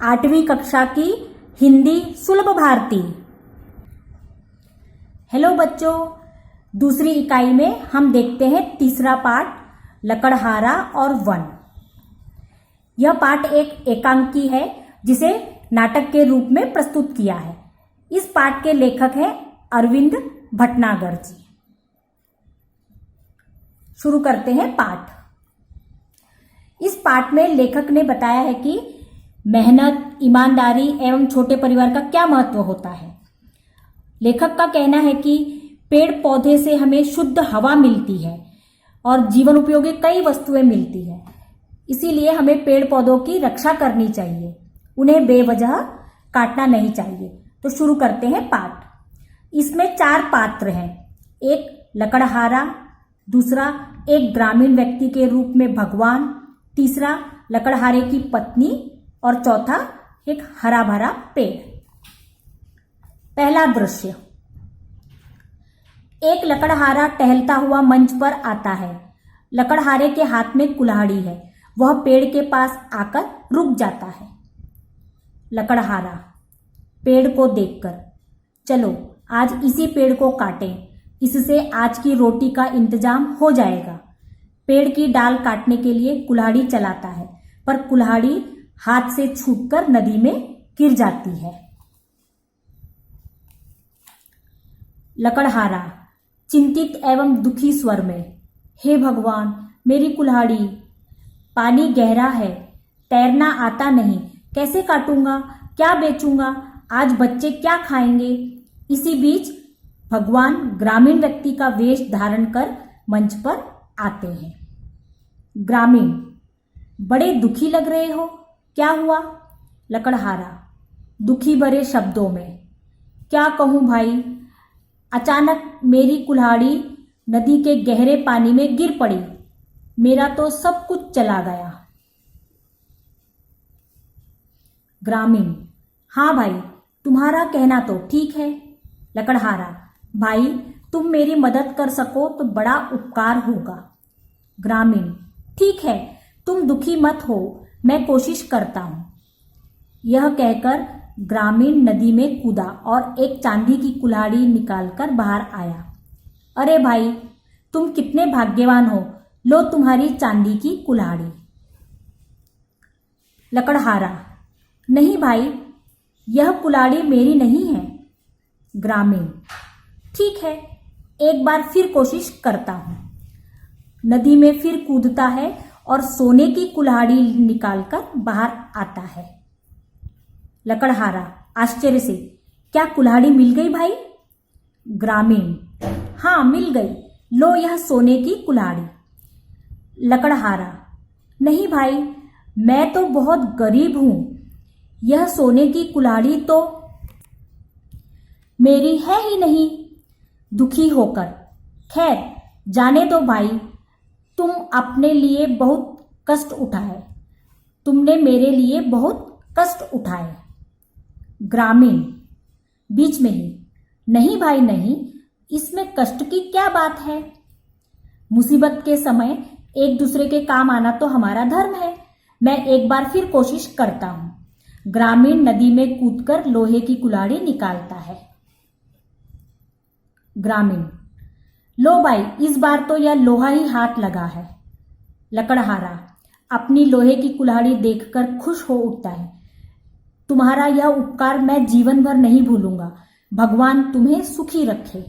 8वीं कक्षा की हिंदी सुलभ भारती। हेलो बच्चों, दूसरी इकाई में हम देखते हैं तीसरा पाठ लकड़हारा और वन। यह पाठ एक एकांकी है जिसे नाटक के रूप में प्रस्तुत किया है। इस पाठ के लेखक हैं अरविंद भटनागर जी। शुरू करते हैं पाठ। इस पाठ में लेखक ने बताया है कि मेहनत, ईमानदारी एवं छोटे परिवार का क्या महत्व होता है। लेखक का कहना है कि पेड़ पौधे से हमें शुद्ध हवा मिलती है और जीवन उपयोगी कई वस्तुएं मिलती है। इसीलिए हमें पेड़ पौधों की रक्षा करनी चाहिए, उन्हें बेवजह काटना नहीं चाहिए। तो शुरू करते हैं पाठ। इसमें 4 पात्र हैं। एक लकड़हारा, दूसरा एक ग्रामीण व्यक्ति के रूप में भगवान, तीसरा लकड़हारे की पत्नी और चौथा एक हरा भरा पेड़। पहला दृश्य। एक लकड़हारा टहलता हुआ मंच पर आता है। लकड़हारे के हाथ में कुल्हाड़ी है। वह पेड़ के पास आकर रुक जाता है। लकड़हारा पेड़ को देखकर, चलो आज इसी पेड़ को काटें, इससे आज की रोटी का इंतजाम हो जाएगा। पेड़ की डाल काटने के लिए कुल्हाड़ी चलाता है, पर कुल्हाड़ी हाथ से छूटकर नदी में गिर जाती है। लकड़हारा चिंतित एवं दुखी स्वर में, हे भगवान, मेरी कुल्हाड़ी, पानी गहरा है, तैरना आता नहीं, कैसे काटूंगा, क्या बेचूंगा, आज बच्चे क्या खाएंगे। इसी बीच भगवान ग्रामीण व्यक्ति का वेश धारण कर मंच पर आते हैं। ग्रामीण, बड़े दुखी लग रहे हो, क्या हुआ। लकड़हारा दुखी भरे शब्दों में, क्या कहूं भाई, अचानक मेरी कुल्हाड़ी नदी के गहरे पानी में गिर पड़ी, मेरा तो सब कुछ चला गया। ग्रामीण, हाँ भाई, तुम्हारा कहना तो ठीक है। लकड़हारा, भाई तुम मेरी मदद कर सको तो बड़ा उपकार होगा। ग्रामीण, ठीक है, तुम दुखी मत हो, मैं कोशिश करता हूं। यह कहकर ग्रामीण नदी में कूदा और एक चांदी की कुल्हाड़ी निकालकर बाहर आया। अरे भाई, तुम कितने भाग्यवान हो, लो तुम्हारी चांदी की कुल्हाड़ी। लकड़हारा, नहीं भाई, यह कुल्हाड़ी मेरी नहीं है। ग्रामीण, ठीक है, एक बार फिर कोशिश करता हूं। नदी में फिर कूदता है और सोने की कुल्हाड़ी निकालकर बाहर आता है। लकड़हारा आश्चर्य से, क्या कुल्हाड़ी मिल गई भाई। ग्रामीण, हाँ मिल गई, लो यह सोने की कुल्हाड़ी। लकड़हारा, नहीं भाई, मैं तो बहुत गरीब हूं, यह सोने की कुल्हाड़ी तो मेरी है ही नहीं। दुखी होकर, खैर जाने दो भाई, तुम अपने लिए बहुत कष्ट उठाए, तुमने मेरे लिए बहुत कष्ट उठाए। ग्रामीण बीच में ही, नहीं भाई नहीं, इसमें कष्ट की क्या बात है। मुसीबत के समय एक दूसरे के काम आना तो हमारा धर्म है। मैं एक बार फिर कोशिश करता हूं। ग्रामीण नदी में कूदकर लोहे की कुल्हाड़ी निकालता है। ग्रामीण, लो भाई, इस बार तो यह लोहा ही हाथ लगा है। लकड़हारा अपनी लोहे की कुल्हाड़ी देखकर खुश हो उठता है। तुम्हारा यह उपकार मैं जीवन भर नहीं भूलूंगा, भगवान तुम्हें सुखी रखे।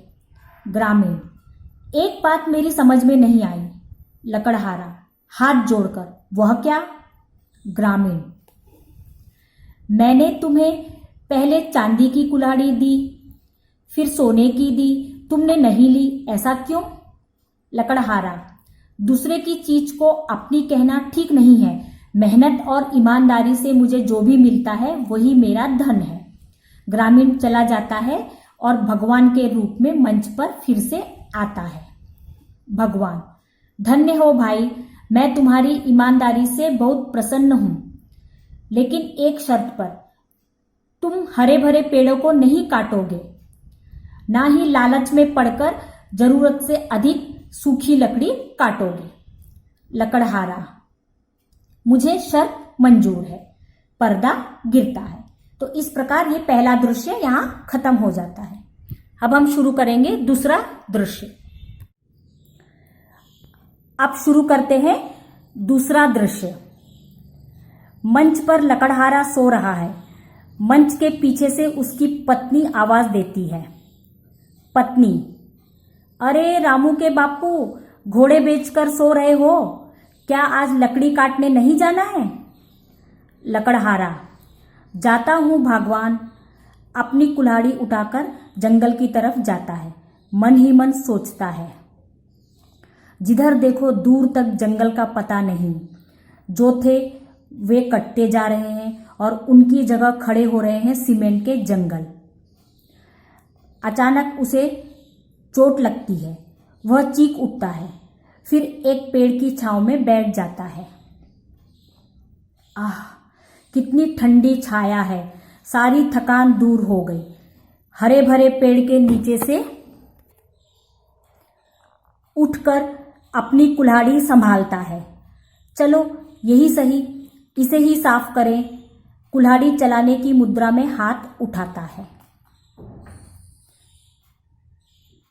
ग्रामीण, एक बात मेरी समझ में नहीं आई। लकड़हारा हाथ जोड़कर, वह क्या। ग्रामीण, मैंने तुम्हें पहले चांदी की कुल्हाड़ी दी, फिर सोने की दी, तुमने नहीं ली, ऐसा क्यों। लकड़हारा, दूसरे की चीज को अपनी कहना ठीक नहीं है। मेहनत और ईमानदारी से मुझे जो भी मिलता है वही मेरा धन है। ग्रामीण चला जाता है और भगवान के रूप में मंच पर फिर से आता है। भगवान, धन्य हो भाई, मैं तुम्हारी ईमानदारी से बहुत प्रसन्न हूं, लेकिन एक शर्त पर, तुम हरे भरे पेड़ों को नहीं काटोगे, ना ही लालच में पड़कर जरूरत से अधिक सूखी लकड़ी काटोगे। लकड़हारा, मुझे शर्त मंजूर है, पर्दा गिरता है। तो इस प्रकार ये पहला दृश्य यहां खत्म हो जाता है। अब हम शुरू करेंगे दूसरा दृश्य। अब शुरू करते हैं दूसरा दृश्य। मंच पर लकड़हारा सो रहा है। मंच के पीछे से उसकी पत्नी आवाज देती है। पत्नी, अरे रामू के बापू, घोड़े बेचकर सो रहे हो क्या? आज लकड़ी काटने नहीं जाना है? लकड़हारा, जाता हूं भगवान। अपनी कुल्हाड़ी उठाकर जंगल की तरफ जाता है। मन ही मन सोचता है, जिधर देखो दूर तक जंगल का पता नहीं। जो थे वे कटते जा रहे हैं और उनकी जगह खड़े हो रहे हैं सीमेंट के जंगल। अचानक उसे चोट लगती है। वह चीख उठता है। फिर एक पेड़ की छांव में बैठ जाता है। आह, कितनी ठंडी छाया है। सारी थकान दूर हो गई। हरे भरे पेड़ के नीचे से उठकर अपनी कुल्हाड़ी संभालता है। चलो यही सही, इसे ही साफ करें। कुल्हाड़ी चलाने की मुद्रा में हाथ उठाता है।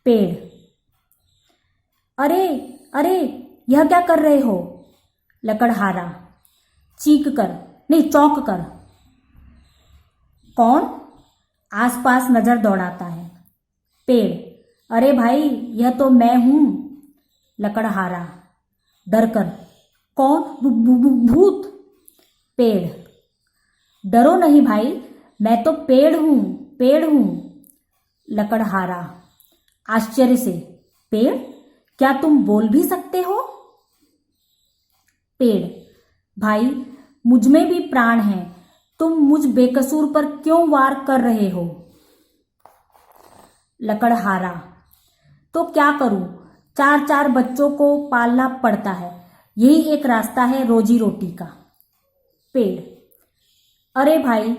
पेड़, अरे अरे, यह क्या कर रहे हो? लकड़हारा, चीख कर नहीं, चौंक कर। कौन? आसपास नजर दौड़ाता है। पेड़, अरे भाई, यह तो मैं हूं। लकड़हारा, डरकर, कौन? भूत। पेड़, डरो नहीं भाई, मैं तो पेड़ हूं, पेड़ हूं। लकड़हारा, आश्चर्य से, पेड़, क्या तुम बोल भी सकते हो? पेड़, भाई, मुझ में भी प्राण है। तुम मुझ बेकसूर पर क्यों वार कर रहे हो? लकड़हारा, तो क्या करूं, 4 बच्चों को पालना पड़ता है। यही एक रास्ता है रोजी रोटी का। पेड़, अरे भाई,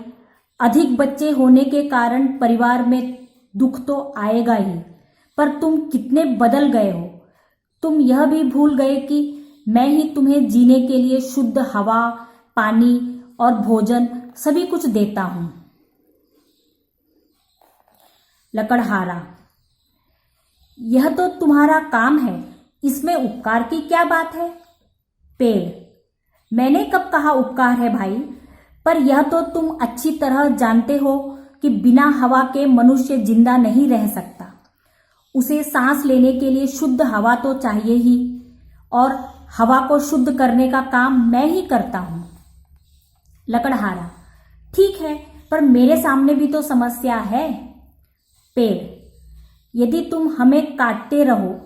अधिक बच्चे होने के कारण परिवार में दुख तो आएगा ही, पर तुम कितने बदल गए हो। तुम यह भी भूल गए कि मैं ही तुम्हें जीने के लिए शुद्ध हवा, पानी और भोजन सभी कुछ देता हूं। लकड़हारा, यह तो तुम्हारा काम है, इसमें उपकार की क्या बात है? पेड़, मैंने कब कहा उपकार है भाई, पर यह तो तुम अच्छी तरह जानते हो कि बिना हवा के मनुष्य जिंदा नहीं रह सकता। उसे सांस लेने के लिए शुद्ध हवा तो चाहिए ही, और हवा को शुद्ध करने का काम मैं ही करता हूं। लकड़हारा, ठीक है, पर मेरे सामने भी तो समस्या है। पेड़, यदि तुम हमें काटते रहो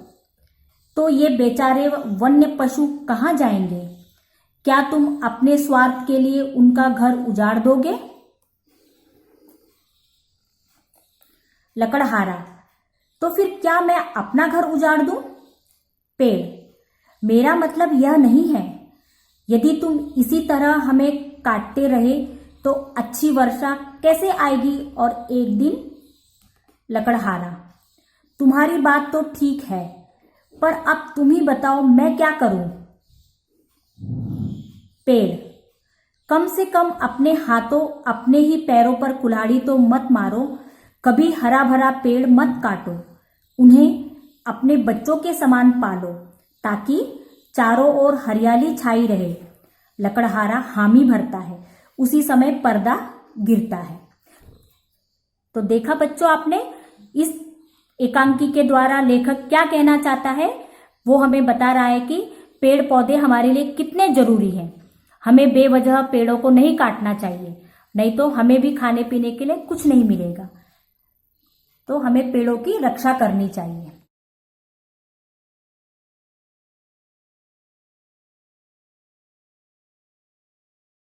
तो ये बेचारे वन्य पशु कहां जाएंगे? क्या तुम अपने स्वार्थ के लिए उनका घर उजाड़ दोगे? लकड़हारा, तो फिर क्या मैं अपना घर उजाड़ दूं? पेड़, मेरा मतलब यह नहीं है। यदि तुम इसी तरह हमें काटते रहे तो अच्छी वर्षा कैसे आएगी और एक दिन? लकड़हारा, तुम्हारी बात तो ठीक है, पर अब तुम ही बताओ मैं क्या करूं? पेड़, कम से कम अपने हाथों अपने ही पैरों पर कुल्हाड़ी तो मत मारो। कभी हरा भरा पेड़ मत काटो। उन्हें अपने बच्चों के समान पालो ताकि चारों ओर हरियाली छाई रहे। लकड़हारा हामी भरता है। उसी समय पर्दा गिरता है। तो देखा बच्चों, आपने इस एकांकी के द्वारा लेखक क्या कहना चाहता है। वो हमें बता रहा है कि पेड़ पौधे हमारे लिए कितने जरूरी हैं। हमें बेवजह पेड़ों को नहीं काटना चाहिए, नहीं तो हमें भी खाने पीने के लिए कुछ नहीं मिलेगा। तो हमें पेड़ों की रक्षा करनी चाहिए।